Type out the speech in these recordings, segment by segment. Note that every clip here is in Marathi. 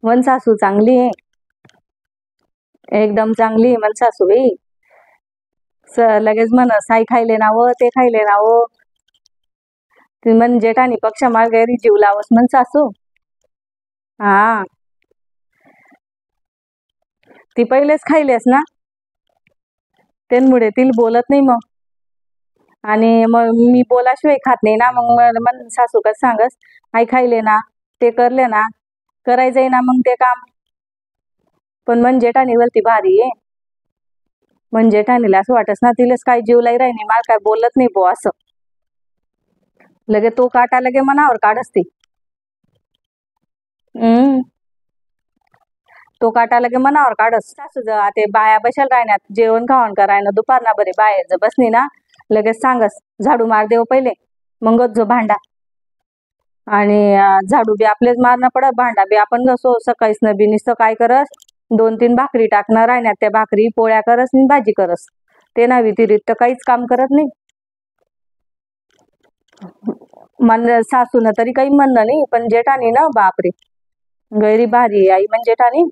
मन सासू चांगली आहे, एकदम चांगली आहे मन सासू बाई. लगेच म्हण साई खायले नाव ते खायले नाव. ती म्हण जेठानी पक्ष मागेरी जीव लावस मन सासू. हा ती पहिलेच खायलेस ना, त्यामुळे तिला बोलत नाही मग. आणि मग मी बोलाशिवाय खात नाही ना, मग मन सासू का सांगस आई खायले ना ते करले ना, करायचंय ना मग ते काम. पण मन जेठानी वरती भारी आहे. मन जेठानीला असं वाटस ना तिलाच काय जीव लाई राहिनी, मला काय बोलत नाही बो असं. लगे तो काटा लगे मनावर काढस ती. तो काटा लगे मनावर काढस. सासू ते बाया बसेल राहण्यात जेवण खावण करायला दुपारना बरे बाहेर जर बसनी ना, लगेच सांगस झाडू मार देव पहिले, मगच जो भांडा. आणि झाडू बी आपलेच मारणं पडत, भांडा बी आपण घसो. सकाळीच न बी नुसतं काय करस 2-3 भाकरी टाकणार राहण्यात, त्या भाकरी पोळ्या करस आणि भाजी करस. ते ना व्यतिरिक्त काहीच काम करत नाही. मन सासून तरी काही म्हणणं नाही, पण जेठानी ना बापरे गैरी भारी आई. म्हणजे जेठानी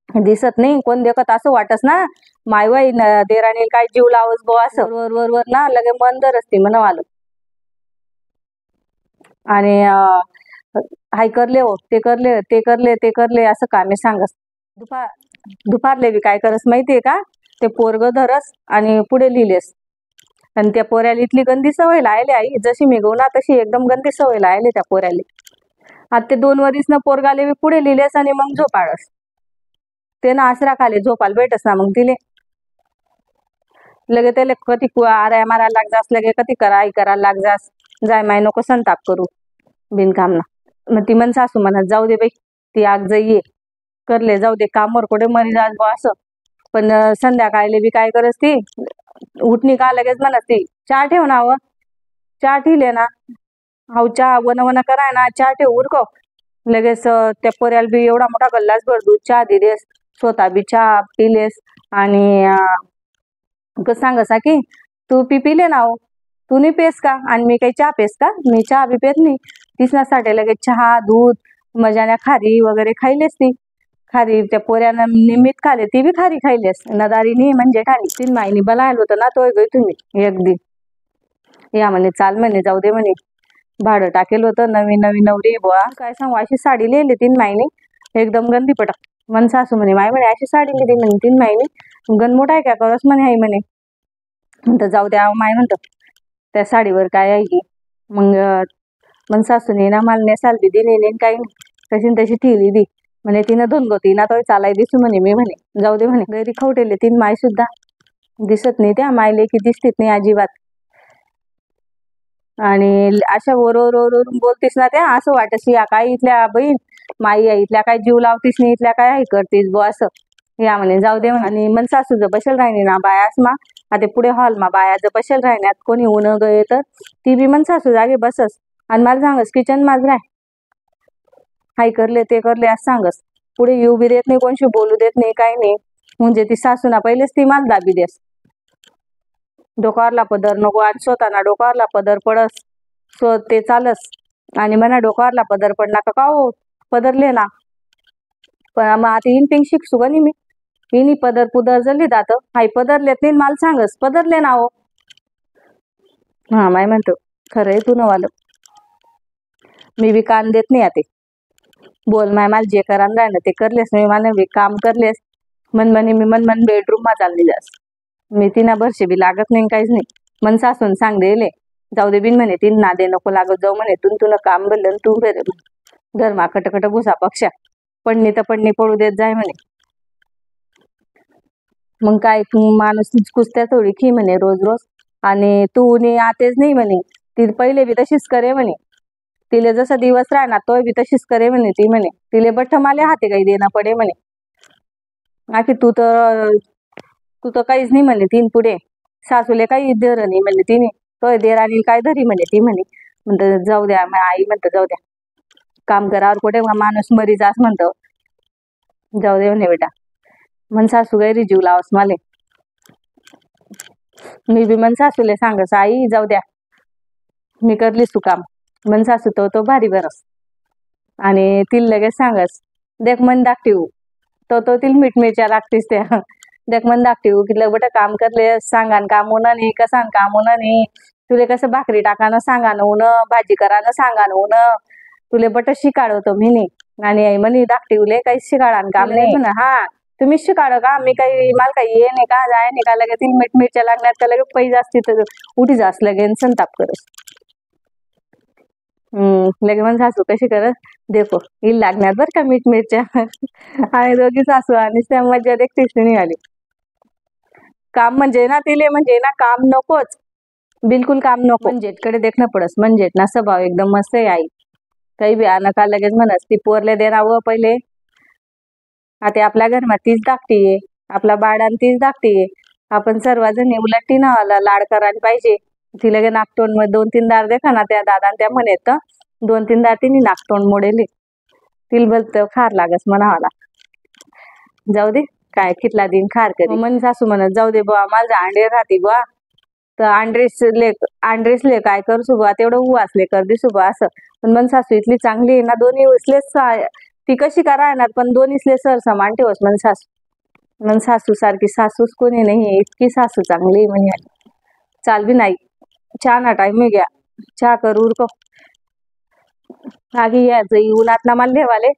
दिसत नाही, कोण देखत असं वाटस ना मायवाई देराणी काय जीव लावस बो असं. वर वर वर ना लगे मन दर असते म्हणवालं. आणि हाय करले हो ते करले ते करले ते करले असं कामे सांगस. दुपारले बी काय करस माहितीये का, ते पोरग धरस आणि पुढे लिहिलेस. आणि त्या पोऱ्याला इथली गंदी सवय लायली आई, जशी मी गो ना तशी एकदम गंदी सवय लायली त्या पोऱ्याला. आता ते 2 वरीस न पोरगाले बी पुढे लिहिलेस आणि मग झोपाळस. ते ना आसरा खाले झोपाल भेटस ना मग तिले. लगे त्याला कधी आराय मारायला लाग जास, लगे कधी करायला लाग जास. जाय माय नको संताप करू बिनकाम ना. मग ती मन सासू म्हणत जाऊ दे बाई, ती आग जाईये करले जाऊ दे, कामवर कुठे मरी जास बो असं. पण संध्याकाळले बी काय करस ती उठणी का लगेच म्हणत ती चहा ठेव ना व, चहा ठिले ना. हाव चहा वन वन कराय ना, चहा ठेव उरको. लगेच त्या पोऱ्याला बी एवढा मोठा गल्लाच भर दूध चहा दिलेस, स्वतः बी चहा पिलेस. आणि कसं सांगसा की तू पिले ना हो, तू नाही पेस का आणि मी काही चहा पेस का, मी चहा बी पेत नाही. तिसण्यासाठी लगेच चहा दूध मजाने खारी वगैरे खाईलेस ती. खारी त्या पोऱ्यानं निमित खाले, ती बी खारी खाईलेस. नदारीनी म्हणजे ठाणी 3 माहिनी बनायला होतं ना, तोय गई तुम्ही एक दिन या म्हणे चाल म्हणे जाऊ दे म्हणे, भाडं टाकेल होतं. नवीन नवीन नवरी बुवा काय सांगू, अशी साडी लिहिली 3 महिने एकदम गंदी पटक. मन सासू म्हणे माय म्हणे अशी साडी लिहिली म्हणे 3 महिने गण मोठा आहे का करस म्हणे आई म्हणे. म्हणतं जाऊ द्या माय म्हणतं त्या साडीवर काय आहे की. मग मन सासूने ना मला नेसाल बी दिली नाही काही नाही, तशी तशी ठेवली दी म्हणे. तिनं धुनगोती ना तो चालाय दिसू म्हणे. मी म्हणे जाऊ दे म्हणे, गैरी खवटेले 3 माय सुद्धा दिसत नाही त्या मायले की, दिसतीत नाही अजिबात. आणि अशा वरून बोलतीस ना त्या, असं वाटस या काय इथल्या बहीण माई आहे, इथल्या काय जीव लावतीस नाही, इथल्या काय आहे करतीस बो असं. या म्हणे जाऊ दे म्हणे. आणि मन सासू जर बसेल राहिनी ना बायास मा, आता पुढे हॉल मा बाया जर बसेल राहण्यात कोणी ऊन गये तर ती बी मन सासू जागे बसस आणि मला सांगस किचन माझ राय हाय करले ते करले असं सांगस. पुढे येऊ बी देत नाही, कोणशी बोलू देत नाही, काही नाही. म्हणजे ती सासू ना पहिलेच ती मला दाबी देस. डोकावरला पदर नको आणि स्वतःना डोकावरला पदर पडस सो ते चालस. आणि म्हणा डोकावरला पदर पडला का हो पदरले ना. पण मग आता इन पिंग शिकसू का नाही मी, इनी पदर पुदर जल्ली जात हाय पदरलेत नाही मला सांगस पदरले ना हो. हा माय म्हणतो खरंय तू नवालं, मी बी कान देत नाही आते. बोल माय मला जे करायला राहिलं ते करलेस, मी मला बी काम करलेस. मन म्हणे मी मन बेडरूम मा चालली जास, मी तिना वर्षे बी लागत नाही काहीच नाही. मन सासून सांग देले जाऊ दे बिन म्हणे, तीन नादे नको लागत जाऊ म्हणे. तुला काम बदल तू बेर घरमा खटखट घुसा पक्षा पडणी तर पडणी पडू देत जाय म्हणे. मग काय माणूस कुस्त्या थोडी खी म्हणे रोज रोज. आणि तू आतेच नाही म्हणे, ती पहिले बी तशीच करे म्हणे. तिले जसा दिवस राहणार तोय बी तशीच करे म्हणे ती म्हणे. तिले बठ्ठ माले हाते काही देणं पडे म्हणे. आखी तू तर काहीच नाही म्हणे. तीन पुढे सासूले काही धर नाही म्हणे तिने, तोय देरानी काय धरी म्हणे ती म्हणे. म्हणतं जाऊ द्या आई म्हणतं जाऊ द्या काम करावर कुठे माणूस मरी जास म्हणतं. जाऊ दे म्हणे बेटा, मन सासू गैरी जीव लावस माले. मी बी मन सासूले सांगस आई जाऊ द्या मी करलीस तू काम. मन सासू तो भारी बरस आणि तिला लगेच सांगस देख मन दाखटीव तो तिल मीठ मिरच्या लागतीस त्या देख मन दाखटीव कितलं बट काम करले सांगान काम होणं नाही कसान काम होणं नाही तुले कसं भाकरी टाकानं सांगान होणं भाजी करानं सांगान होणं तुले बट शिकाडतो मी नाही आणि आई म्हणे दाखटीवले काही शिकाडान काम नाही म्हणा हा तुम्ही शिकाड का मी काही मला काही ये नाही का जाय नाही का लगे तिल मीठ मिरच्या लागण्यात का लगे पैसे असते तर उठी जास लगे संताप करस लगे मन सासू कशी करत देखो हिल लागण्यात बर का मीठ मिरच्या आणि दोघी सासू आणि त्या मजा देखतीस निघाली काम म्हणजे ना तिले म्हणजे ना काम नकोच बिलकुल काम नको मंजेटकडे देखणं पडस मंजेट ना स्वभाव एकदम मस्त आहे आई काही बी आना का लगेच म्हणस ती पोरले देणार पहिले आता आपल्या घरमा तीच धाकटीये आपला बाळान तीच धाकटीये आपण सर्वजण उलटी ना लाड करायला पाहिजे ती लगे नाकतोंड मध्ये 2-3 दार देखा ना त्या दादा त्या म्हणत 2-3 दार तिने नाकतोंड मोडेले तिल बलत खार लागस म्हणावाला जाऊ दे काय कितला दिन खार करी मन सासू म्हणत जाऊ दे बुवा मला अंडे राहते बुवा तर अंड्रेसले काय कर सुबा तेवढं उवासले कर दिसू बा असं पण मन सासू इथली चांगली आहे ना दोन्ही उसलेच ती कशी करा येणार पण दोन्हीसले सर समान ठेवस मन सासू सारखी सासूच कोणी नाही इतकी सासू चांगली म्हणे चाल बी नाही चहा ना टाइम मी घ्या चहा करू उरको आगी या जाई उन्हात ना मला लेवाले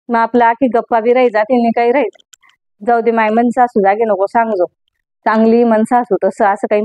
मग आपलं आखी गप्पा बी राही जाते काही राहील जाऊ दे माय मन सासू जागे नको सांगजो चांगली मन सासू तसं असं काही